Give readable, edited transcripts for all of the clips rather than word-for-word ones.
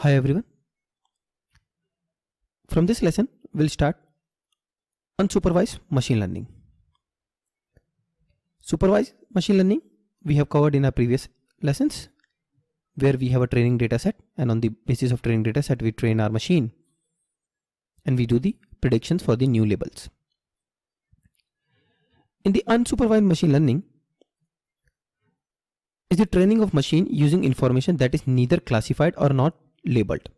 Hi everyone. From this lesson, we'll start unsupervised machine learning. Supervised machine learning we have covered in our previous lessons, where we have a training data set, and on the basis of training data set we train our machine and we do the predictions for the new labels. In the unsupervised machine learning is the training of machine using information that is neither classified or not labeled.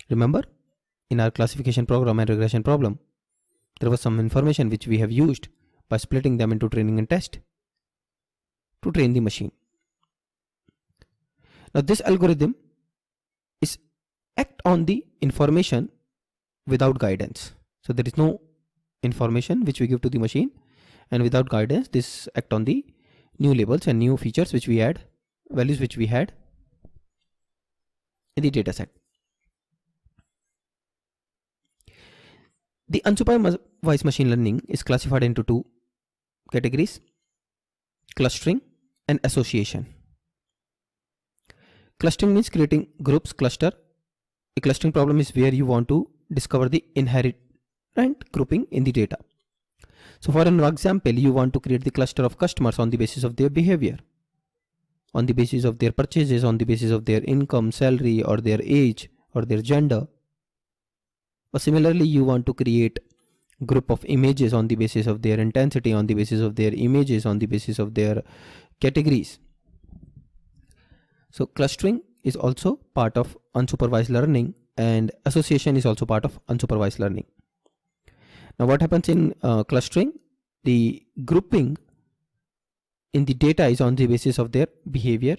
Remember, in our classification program and regression problem, there was some information which we have used by splitting them into training and test to train the machine. Now this algorithm is act on the information without guidance. So there is no information which we give to the machine, and without guidance this act on the new labels and new features which we add, values which we had in the data set. The unsupervised machine learning is classified into two categories: clustering and association. Clustering means creating groups, cluster. A clustering problem is where you want to discover the inherent grouping in the data. So for an example, you want to create the cluster of customers on the basis of their behavior, on the basis of their purchases, on the basis of their income, salary, or their age, or their gender. Or similarly, you want to create group of images on the basis of their intensity, on the basis of their images, on the basis of their categories. So clustering is also part of unsupervised learning, and association is also part of unsupervised learning. Now what happens in clustering? The grouping in the data is on the basis of their behavior.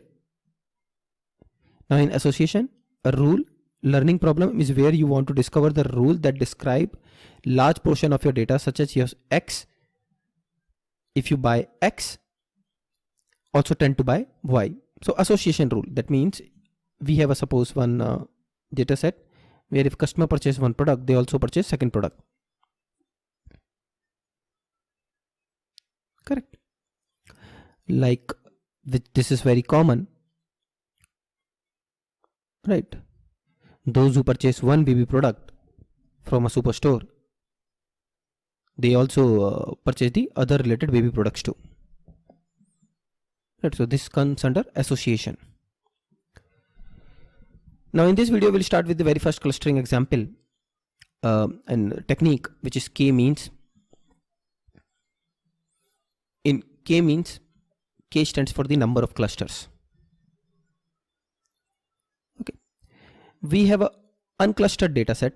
Now in association, a rule learning problem is where you want to discover the rule that describe large portion of your data, such as your X. If you buy X, also tend to buy Y. So association rule, that means we have a suppose one data set where if customer purchase one product, they also purchase second product. Correct. Like this is very common, right? Those who purchase one baby product from a superstore, they also purchase the other related baby products too. Right, so this comes under association. Now in this video we'll start with the very first clustering example and technique, which is k-means. In k-means, K stands for the number of clusters. Okay, we have a unclustered data set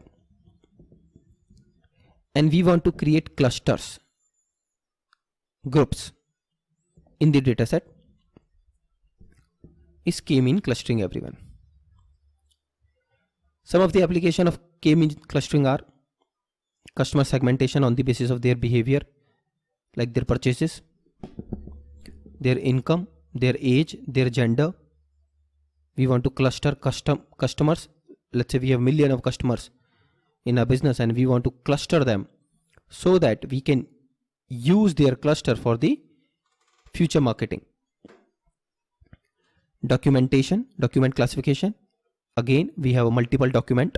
and we want to create clusters, groups in the data set. Is k-mean clustering, everyone. Some of the application of k-mean clustering are customer segmentation on the basis of their behavior, like their purchases, their income, their age, their gender. We want to cluster customers. Let's say we have million of customers in a business and we want to cluster them so that we can use their cluster for the future marketing. Documentation, document classification. Again, we have a multiple document,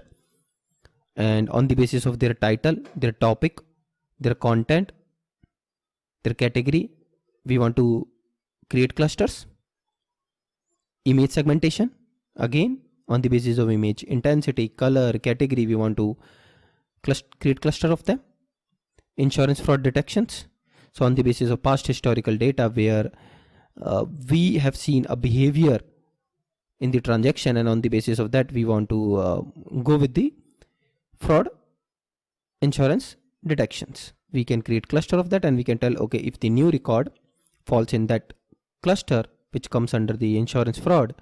and on the basis of their title, their topic, their content, their category, we want to create clusters. Image segmentation, again on the basis of image intensity, color, category, we want to create cluster of them. Insurance fraud detections, so on the basis of past historical data where we have seen a behavior in the transaction, and on the basis of that we want to go with the fraud insurance detections. We can create cluster of that and we can tell, okay, if the new record falls in that cluster which comes under the insurance fraud,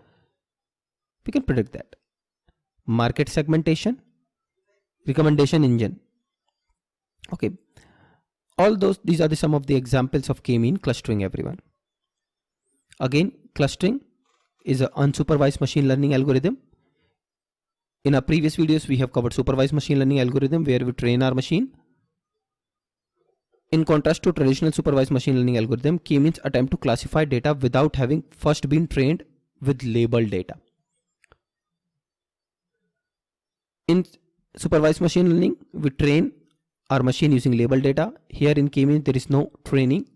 we can predict that. Market segmentation, recommendation engine. Okay, all these are some of the examples of k-mean clustering, everyone. Again, clustering is an unsupervised machine learning algorithm. In our previous videos we have covered supervised machine learning algorithm where we train our machine. In contrast to traditional supervised machine learning algorithm, k-means attempt to classify data without having first been trained with labeled data. In supervised machine learning, we train our machine using label data. Here in K-means there is no training.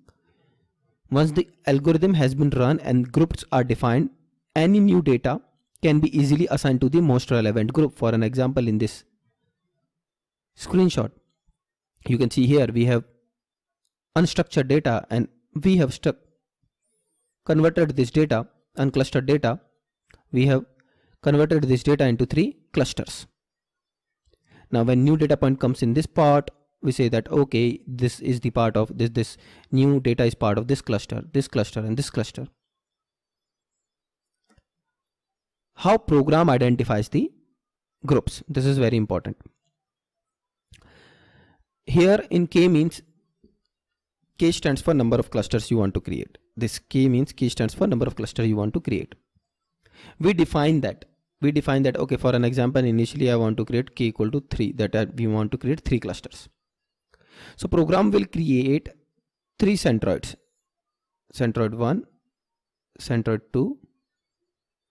Once the algorithm has been run and groups are defined, any new data can be easily assigned to the most relevant group. For an example, in this screenshot, you can see here we have unstructured data, and we have converted this data, unclustered data, we have converted this data into 3 clusters. Now when new data point comes in this part, we say that okay, this is the part of this new data is part of this cluster, and this cluster. How program identifies the groups? This is very important. Here in K-means, K stands for number of clusters you want to create. This K stands for number of clusters you want to create. We define that okay, for an example, initially I want to create K equal to 3, that we want to create 3 clusters. So program will create 3 centroids, centroid 1, centroid 2,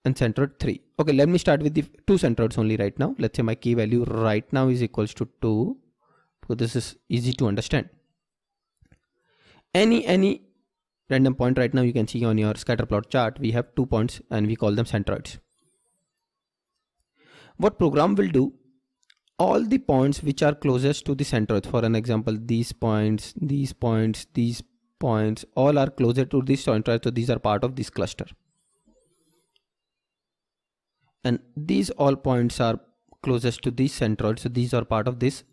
and centroid 3. Okay, let me start with the 2 centroids only right now. Let's say my K value right now is equals to 2. So this is easy to understand. Any random point right now, you can see on your scatter plot chart, we have 2 points and we call them centroids. What program will do, all the points which are closest to the centroid, for an example, these points, all are closer to this centroid, so these are part of this cluster. And these all points are closest to this centroid, so these are part of this.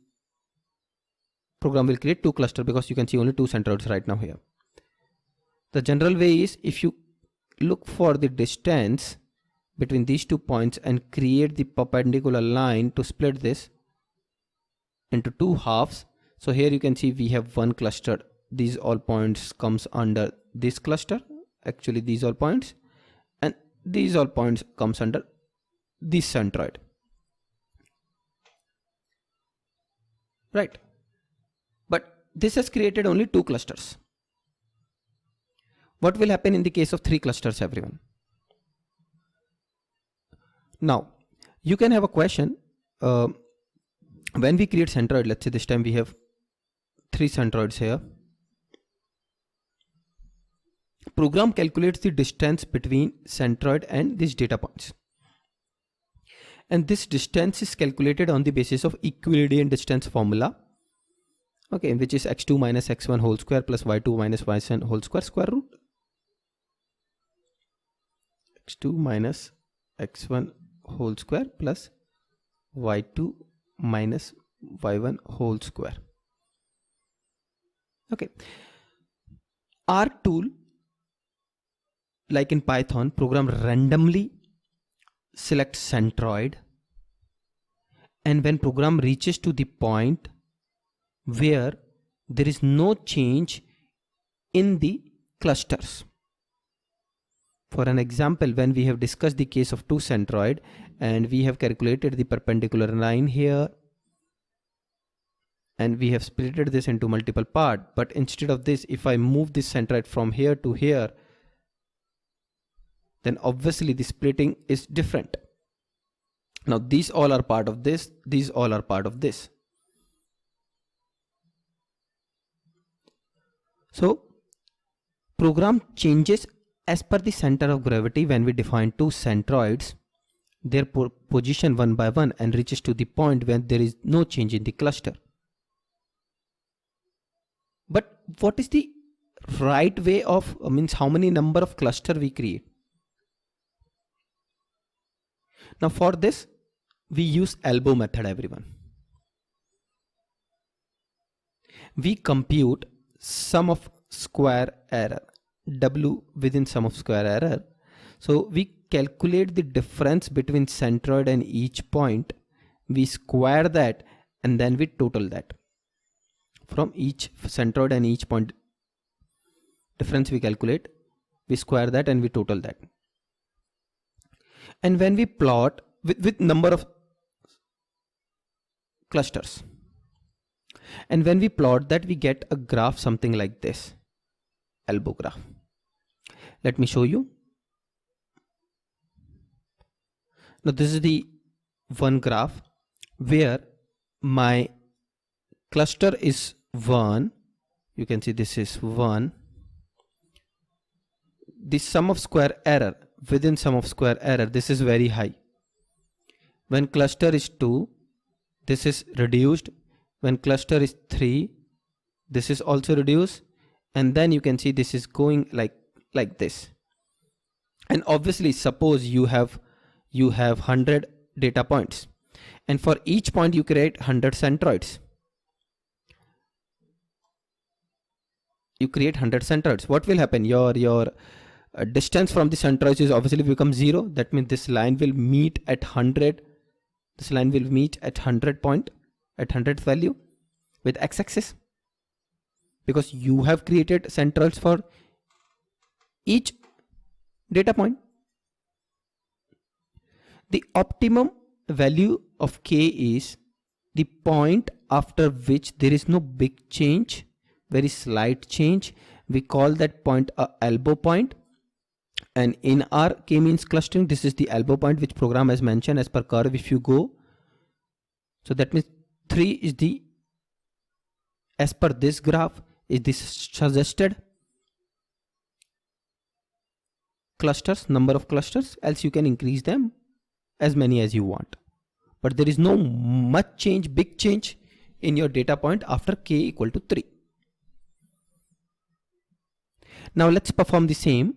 Program will create 2 clusters because you can see only 2 centroids right now here. The general way is, if you look for the distance between these 2 points and create the perpendicular line to split this into 2 halves. So here you can see we have 1 cluster. These all points comes under this cluster. Actually these all points, and these all points comes under this centroid. Right. But this has created only 2 clusters. What will happen in the case of 3 clusters, everyone? Now, you can have a question. When we create centroid, let's say this time we have 3 centroids here. Program calculates the distance between centroid and these data points. And this distance is calculated on the basis of Euclidean distance formula. Okay, which is x2 minus x1 whole square plus y2 minus y7 whole square root. x2 minus x1 whole square plus y2 minus y1 whole square. Okay. Our tool, like in Python, program randomly selects centroid, and when program reaches to the point where there is no change in the clusters. For an example, when we have discussed the case of 2 centroid and we have calculated the perpendicular line here, and we have splitted this into multiple parts, but instead of this, if I move this centroid from here to here, then obviously the splitting is different. Now these all are part of this, these all are part of this. So program changes as per the center of gravity when we define 2 centroids, their position one by one, and reaches to the point when there is no change in the cluster. But what is the right way of, means how many number of cluster we create? Now for this, we use elbow method, everyone. We compute sum of square error, W within sum of square error. So we calculate the difference between centroid and each point, we square that, and then we total that. From each centroid and each point difference we calculate, we square that and we total that. And when we plot with number of clusters, and when we plot that, we get a graph something like this, elbow graph. Let me show you. Now this is the one graph where my cluster is 1. You can see this is 1. The sum of square error within sum of square error, this is very high. When cluster is 2, this is reduced. When cluster is 3, this is also reduced. And then you can see this is going like this. And obviously, suppose you have 100 data points, and for each point you create 100 centroids. You create 100 centroids. What will happen? Your distance from the centroids is obviously become 0. That means this line will meet at 100. This line will meet at 100 point, at 100th value with x-axis, because you have created centroids for each data point. The optimum value of k is the point after which there is no big change, very slight change. We call that point a elbow point. And in our k-means clustering, this is the elbow point which program has mentioned as per curve if you go. So that means 3 is the, as per this graph, is the suggested clusters, number of clusters, else you can increase them as many as you want. But there is no much change, big change in your data point after k equal to 3. Now let's perform the same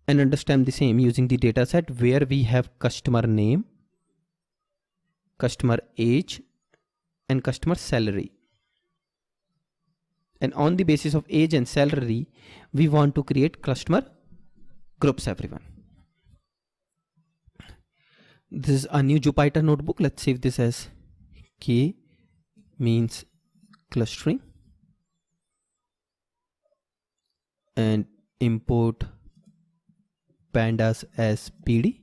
and understand the same using the data set where we have customer name, customer age, and customer salary. And on the basis of age and salary, we want to create customer groups, everyone. This is a new Jupyter notebook. Let's save this as k means clustering and import pandas as pd,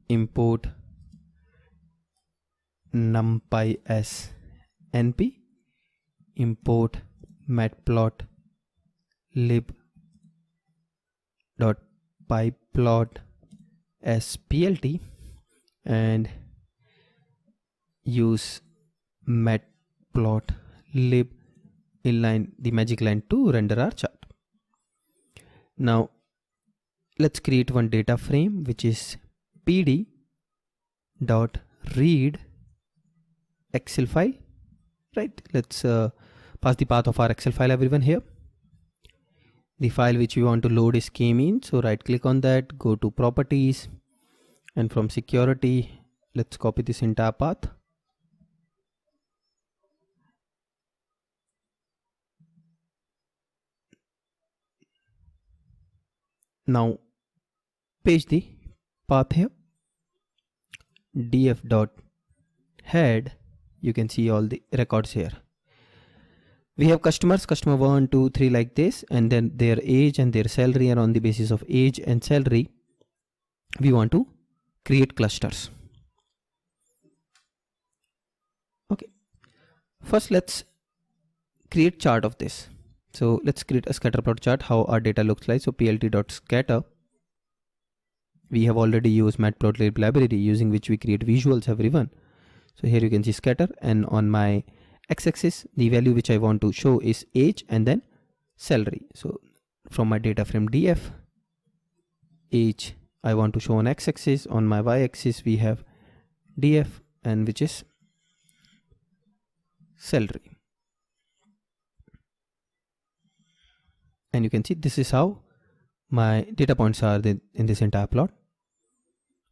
import numpy as np, import matplotlib.pyplot as plt, and use matplotlib inline, the magic line, to render our chart. Now let's create one data frame which is pd.read excel file, right? Let's pass the path of our excel file, everyone. Here the file which we want to load is k-means, so right click on that, go to properties, and from security let's copy this entire path. Now paste the path here, df.head. You can see all the records here. We have customers, customer 1, 2, 3 like this, and then their age and their salary, and on the basis of age and salary we want to create clusters. Okay, first let's create chart of this. So let's create a scatter plot chart, how our data looks like. So plt.scatter, we have already used matplotlib library using which we create visuals, everyone. So here you can see scatter, and on my x-axis the value which I want to show is age and then salary. So from my data frame df, age I want to show on x-axis, on my y-axis we have df, and which is salary. And you can see this is how my data points are in this entire plot,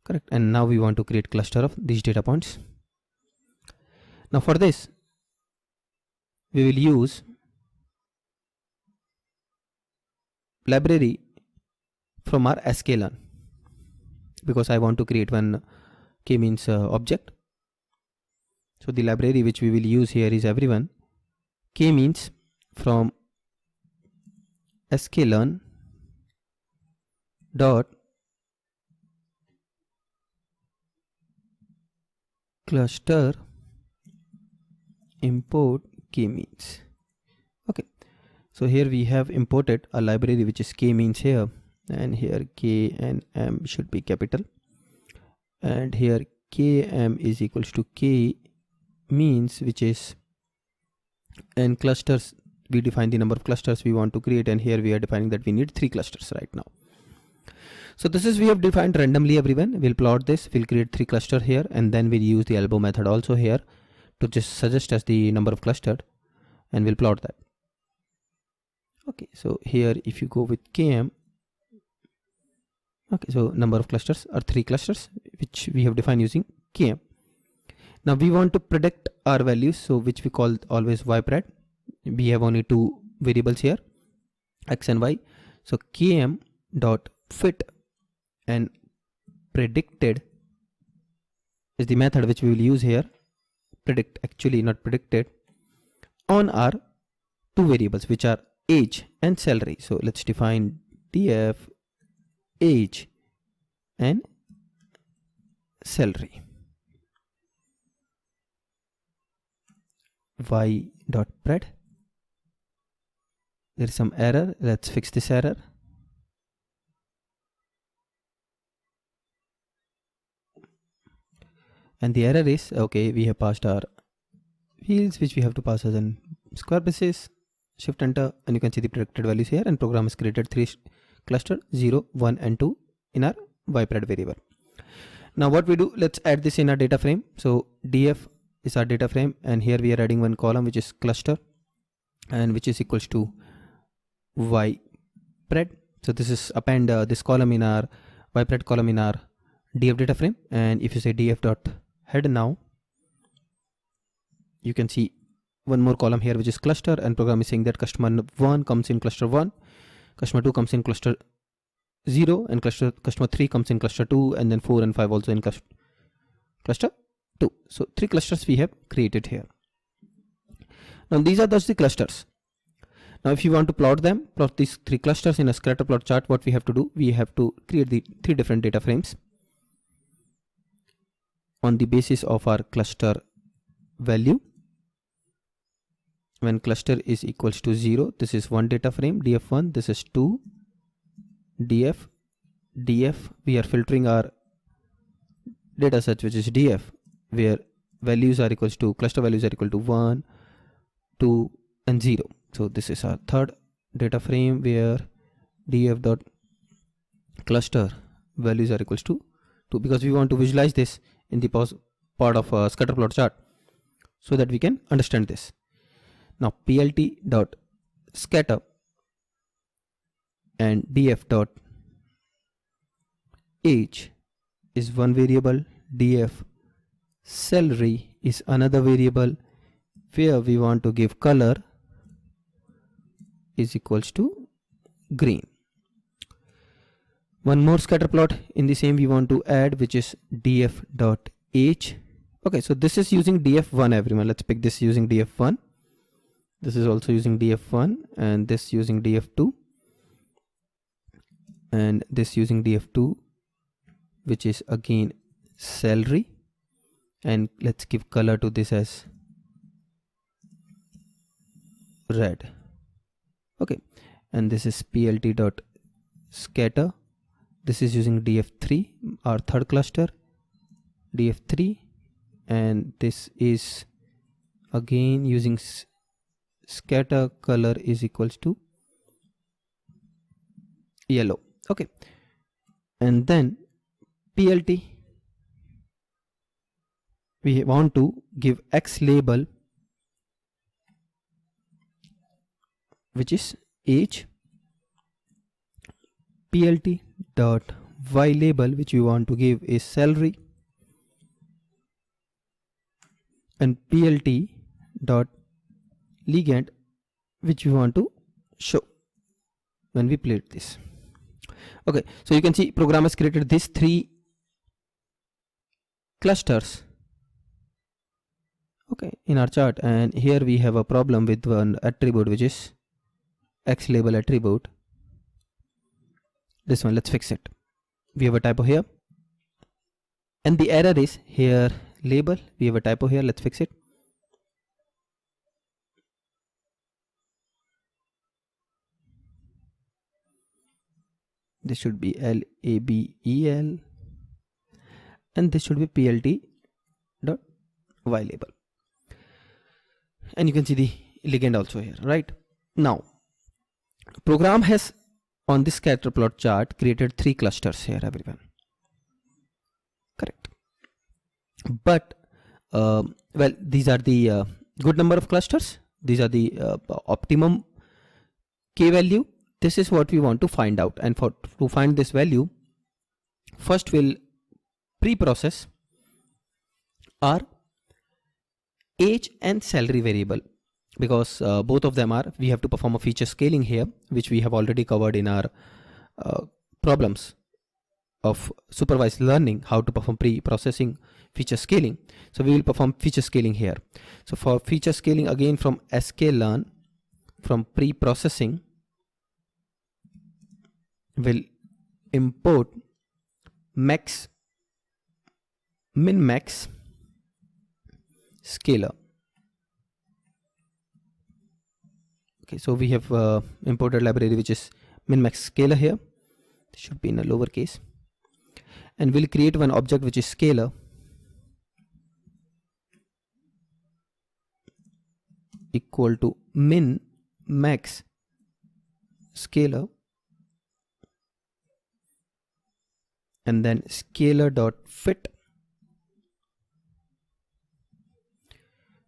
correct? And now we want to create cluster of these data points. Now for this we will use library from our sklearn, because I want to create one k-means object. So the library which we will use here is, everyone, k-means from sklearn dot cluster import k-means. Okay, so here we have imported a library which is k-means here, and here k and m should be capital, and here km is equals to k means, which is n clusters. We define the number of clusters we want to create, and here we are defining that we need 3 clusters right now. So this is, we have defined randomly everyone. We'll plot this, we'll create 3 clusters here, and then we'll use the elbow method also here to just suggest us the number of clustered, and we'll plot that. Okay, so here if you go with km, okay, so number of clusters are 3 clusters which we have defined using km. Now we want to predict our values, so which we call always ypred. We have only 2 variables here, x and y. So km dot fit and predicted is the method which we will use here. Predict, actually not predicted, on our 2 variables which are age and salary. So let's define df age and salary. Y dot pred. There is some error. Let's fix this error. And the error is, okay, we have passed our fields which we have to pass as in square braces. Shift enter, and you can see the predicted values here, and program has created 3 cluster 0, 1 and 2 in our ypred variable. Now what we do, let's add this in our data frame. So df is our data frame, and here we are adding one column which is cluster, and which is equals to ypred. So this is append this column in our ypred column in our df data frame. And if you say df dot head, now you can see one more column here which is cluster, and program is saying that customer 1 comes in cluster 1, customer 2 comes in cluster 0, and customer 3 comes in cluster 2, and then 4 and 5 also in cluster 2. So 3 clusters we have created here. Now these are thus the clusters. Now if you want to plot them, plot these 3 clusters in a scatter plot chart, what we have to do, we have to create the 3 different data frames on the basis of our cluster value. When cluster is equals to 0, this is 1 data frame, df1, this is 2, df, we are filtering our data set which is df, where values are equals to, cluster values are equal to 1, 2 and 0. So this is our third data frame where df dot cluster values are equals to 2, because we want to visualize this in the part of a scatter plot chart so that we can understand this. Now plt dot scatter and df dot age is one variable, df salary is another variable, where we want to give color is equals to green. One more scatter plot in the same we want to add, which is df dot age. Okay, so this is using df1 everyone. Let's pick this using df1. This is also using df1, and this using df2, and this using df2, which is again salary, and let's give color to this as red. Okay, and this is plt dot scatter. This is using df3, our third cluster, df3, and this is again using scatter, color is equals to yellow. Okay, and then plt, we want to give x label which is age, plt dot y label which we want to give is salary, and plt dot ligand which we want to show when we plate this. Okay, so you can see program has created these 3 clusters, okay, in our chart, and here we have a problem with one attribute which is x label attribute. This one, let's fix it. We have a typo here, and the error is here label, we have a typo here. Let's fix it. This should be label, and this should be plt dot ylabel, and you can see the ligand also here. Right now, program has on this scatter plot chart created 3 clusters here, everyone. Correct. But well, these are the good number of clusters. These are the optimum k value. This is what we want to find out, and to find this value, first we'll pre-process our age and salary variable, because both of them are, we have to perform a feature scaling here, which we have already covered in our problems of supervised learning, how to perform pre-processing feature scaling. So we will perform feature scaling here. So for feature scaling, again from sklearn, from pre-processing, we'll import max min max scaler. Okay, so we have imported library which is min max scaler here. It should be in a lowercase, and we'll create one object which is scaler equal to min max scaler, and then scaler dot fit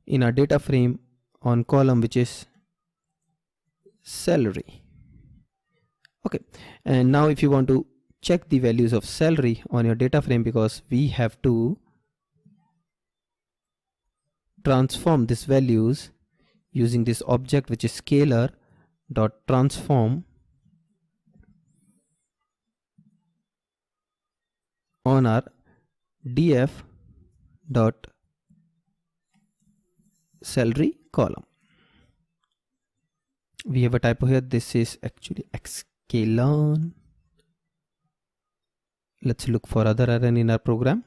in our data frame on column which is salary. Okay, and now if you want to check the values of salary on your data frame, because we have to transform these values using this object which is scaler dot transform on our df dot salary column. We have a typo here. This is actually sklearn. Let's look for other error in our program.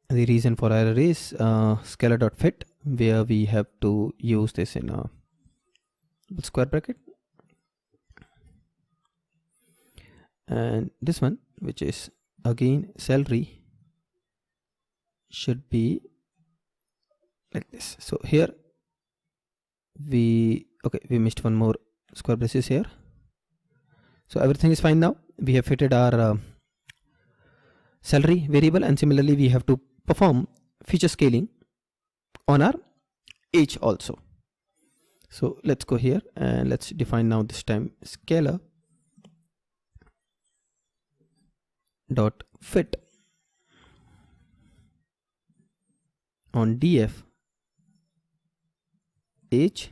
The reason for error is scalar.fit, where we have to use this in a square bracket, and this one which is again salary should be like this. So here we missed one more square braces here. So everything is fine now. We have fitted our salary variable, and similarly we have to perform feature scaling on our age also. So let's go here and let's define now this time scalar dot fit on df age.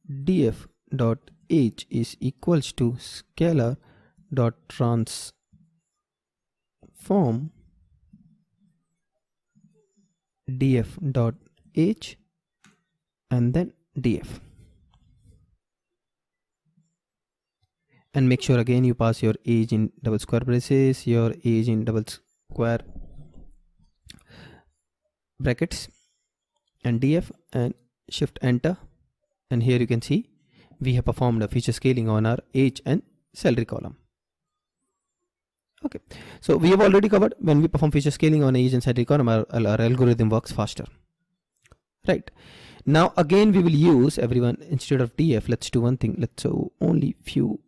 Df dot age is equals to scalar dot transform df dot age and then df, and make sure again you pass your age in double square braces, your age in double square brackets, and df, and shift enter, and here you can see we have performed a feature scaling on our age and salary column. Okay, so we have already covered when we perform feature scaling on age and salary column, our algorithm works faster. Right, now again we will use, everyone, instead of df, let's do one thing, let's do only few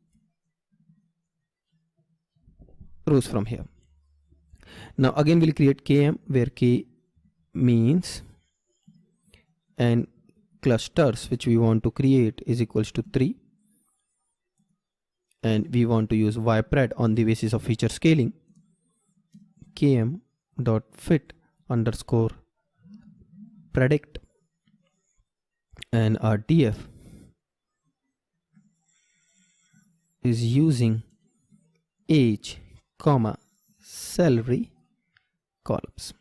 rows from here. Now again we'll create km, where k means and clusters which we want to create is equals to 3, and we want to use ypred on the basis of feature scaling. Km dot fit underscore predict, and our df is using age comma salary columns.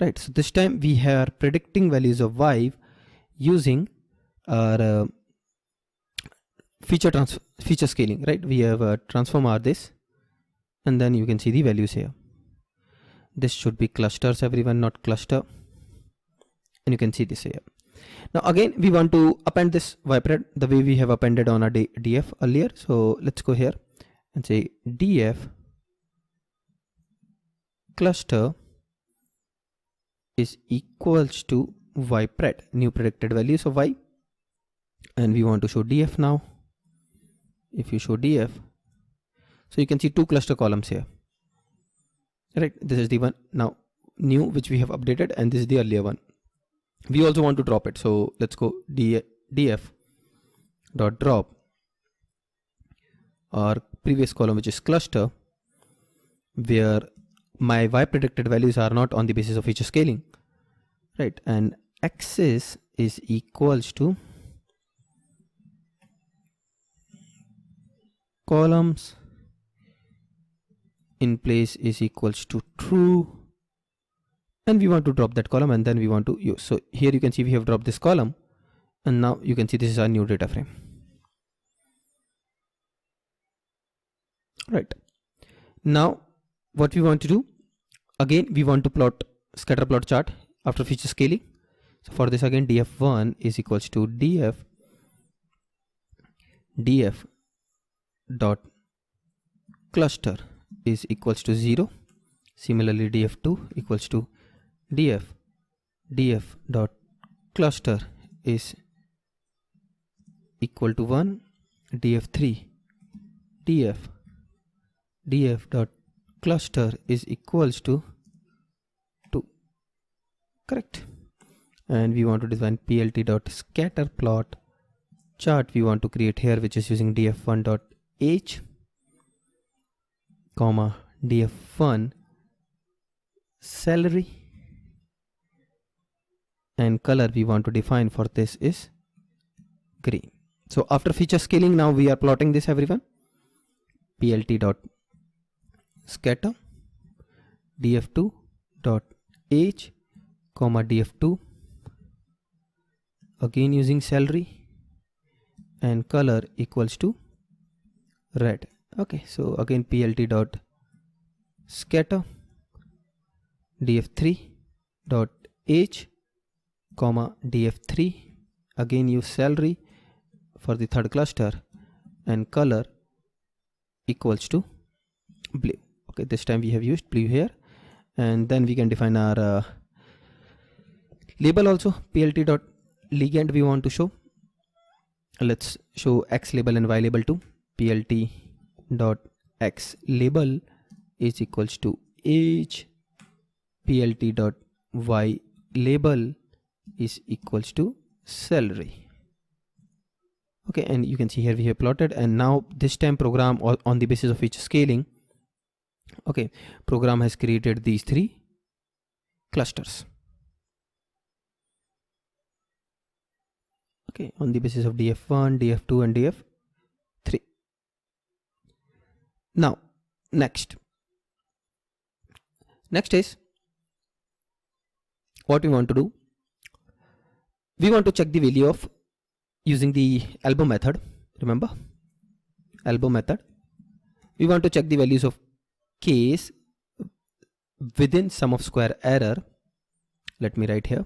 Right, so this time we are predicting values of y using our feature scaling. Right, we have transform r this, and then you can see the values here. This should be clusters, everyone, not cluster, and you can see this here. Now again we want to append this YPRED the way we have appended on our df earlier. So let's go here and say df cluster is equals to YPRED, new predicted values of y, and we want to show df now. If you show df, so you can see two cluster columns here, right? This is the one now new which we have updated, and this is the earlier one. We also want to drop it, so let's go df dot drop our previous column, which is cluster, where my y predicted values are not on the basis of feature scaling, right? And axis is equals to columns in place is equals to true, and we want to drop that column, and then we want to use. So here you can see we have dropped this column, and now you can see this is our new data frame, right? Now what we want to do, again we want to plot scatter plot chart after feature scaling. So for this again df1 is equals to df dot cluster is equals to 0. Similarly df2 equals to df dot cluster is equal to 1. df3 df dot cluster is equals to 2, correct? And we want to define plt dot scatter plot chart we want to create here, which is using df1 dot h comma df1 salary, and color we want to define for this is green. So after feature scaling, now we are plotting this, everyone. plt dot scatter df2 dot h comma df2, again using salary, and color equals to red. Okay, so again plt dot scatter df3 dot h comma df3, again use salary for the third cluster, and color equals to blue. Okay, this time we have used blue here, and then we can define our label also. plt dot ligand we want to show, let's show x label and y label too. plt dot x label is equals to age, plt dot y label is equals to salary. Okay, and you can see here we have plotted, and now this time program on the basis of feature scaling, okay, program has created these three clusters. Okay, on the basis of df1, df2 and df3. Now next is what we want to do. We want to check the value of using the elbow method. Remember elbow method. We want to check the values of case within sum of square error. Let me write here.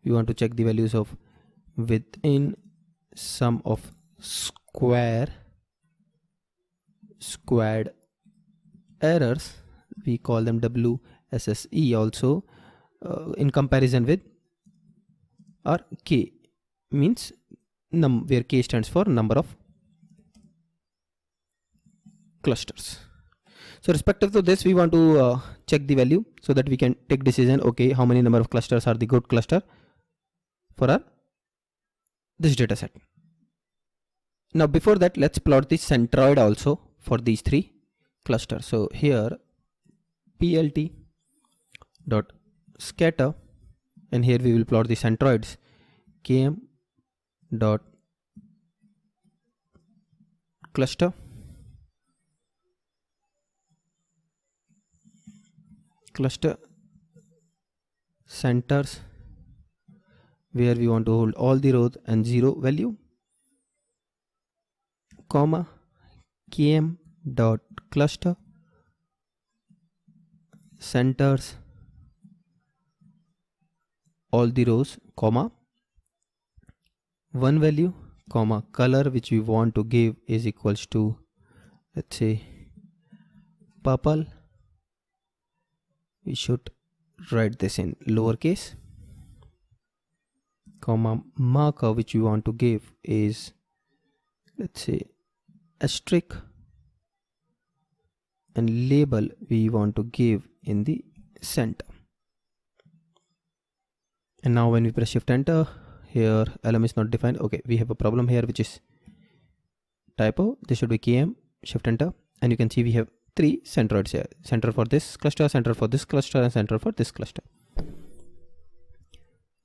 We want to check the values of within sum of squared errors. We call them WSSE also, in comparison with our K, means where K stands for number of clusters. So respective to this, we want to check the value so that we can take decision, okay, how many number of clusters are the good cluster for our this data set. Now before that, let's plot the centroid also for these three clusters. So here plt dot scatter, and here we will plot the centroids. Km dot cluster centers, where we want to hold all the rows and 0 value, comma km dot cluster centers all the rows, comma one value comma color which we want to give is equals to, let's say, purple. We should write this in lowercase, comma marker which we want to give is, let's say, asterisk, and label we want to give in the center. And now when we press shift enter, here LM is not defined. Okay, we have a problem here which is typo. This should be KM, shift enter, and you can see we have 3 centroids here: center for this cluster, center for this cluster, and center for this cluster.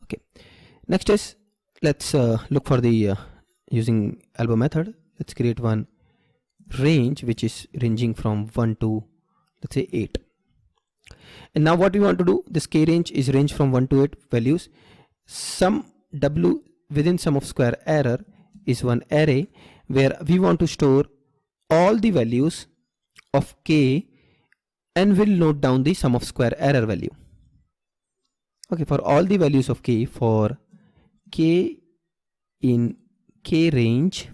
Okay, next is, let's look for the using elbow method. Let's create one range which is ranging from 1 to, let's say, 8. And now what we want to do, this k range is range from 1 to 8 values. Sum w within sum of square error is one array where we want to store all the values of k and will note down the sum of square error value. Okay, for all the values of k, for k in k range,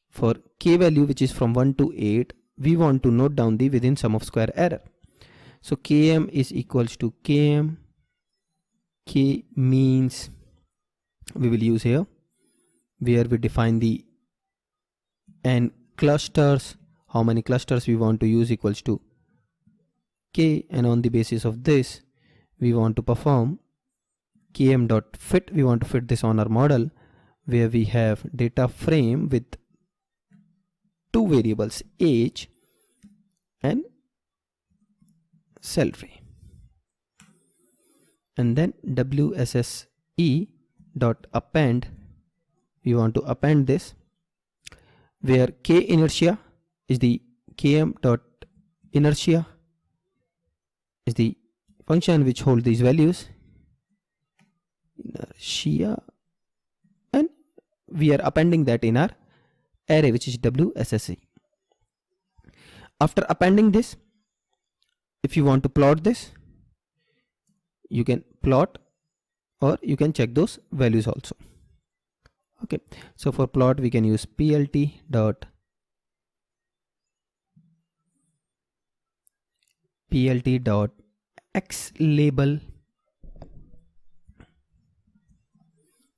for k value which is from 1 to 8, we want to note down the within sum of square error. So km is equals to km, k means we will use here, where we define the n clusters, how many clusters we want to use equals to k, and on the basis of this we want to perform km dot fit. We want to fit this on our model where we have data frame with 2 variables, age and salary, and then wsse dot append, we want to append this where k inertia is the km dot inertia is the function which hold these values, inertia, and we are appending that in our array which is wsse. After appending this, if you want to plot this, you can plot, or you can check those values also. Okay, so for plot we can use plt dot x label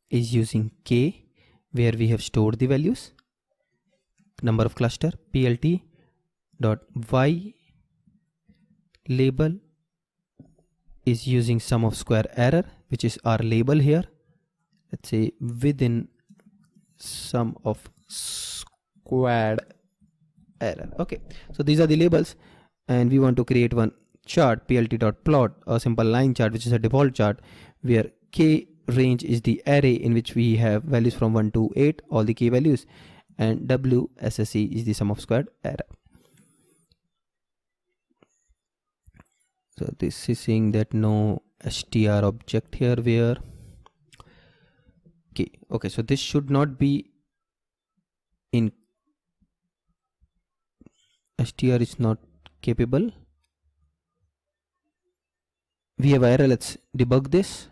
is using k, where we have stored the values, number of cluster. Plt dot y label is using sum of square error, which is our label here, let's say within sum of squared error. Okay, so these are the labels, and we want to create one chart, plt dot plot, a simple line chart which is a default chart where k range is the array in which we have values from 1 to 8, all the k values, and wsse is the sum of squared error. So this is saying that no str object here where k. Okay, so this should not be in, str is not capable. We have error. Let's debug this,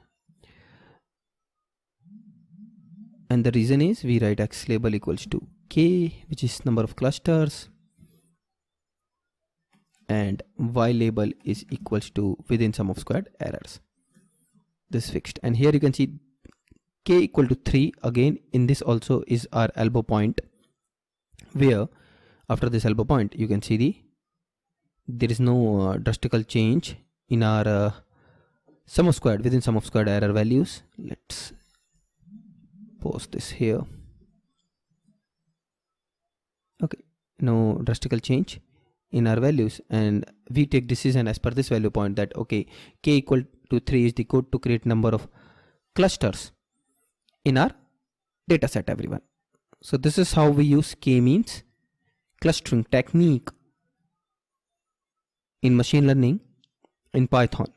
and the reason is we write x label equals to k, which is number of clusters, and y label is equals to within sum of squared errors. This fixed, and here you can see k equal to 3. Again, in this also is our elbow point, where after this elbow point you can see there is no drastical change in our sum of squared within sum of squared error values. Let's post this here. Okay, no drastical change in our values, and we take decision as per this value point that okay, k equal to 3 is the code to create number of clusters in our data set, everyone. So this is how we use k-means clustering technique in machine learning in Python.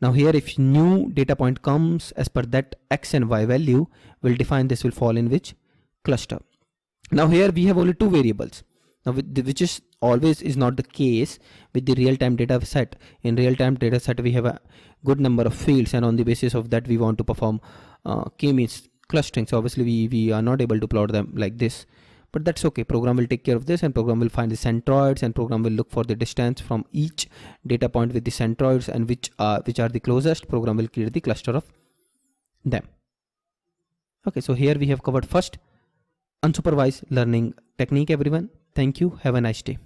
Now here, if new data point comes, as per that x and y value will define this will fall in which cluster. Now here we have only 2 variables, now which is always is not the case with the real-time data set. In real-time data set we have a good number of fields, and on the basis of that we want to perform k-means clustering. So obviously we are not able to plot them like this, but that's okay. Program will take care of this, and program will find the centroids, and program will look for the distance from each data point with the centroids, and which are the closest. Program will create the cluster of them. Okay, so here we have covered first unsupervised learning technique, everyone. Thank you. Have a nice day.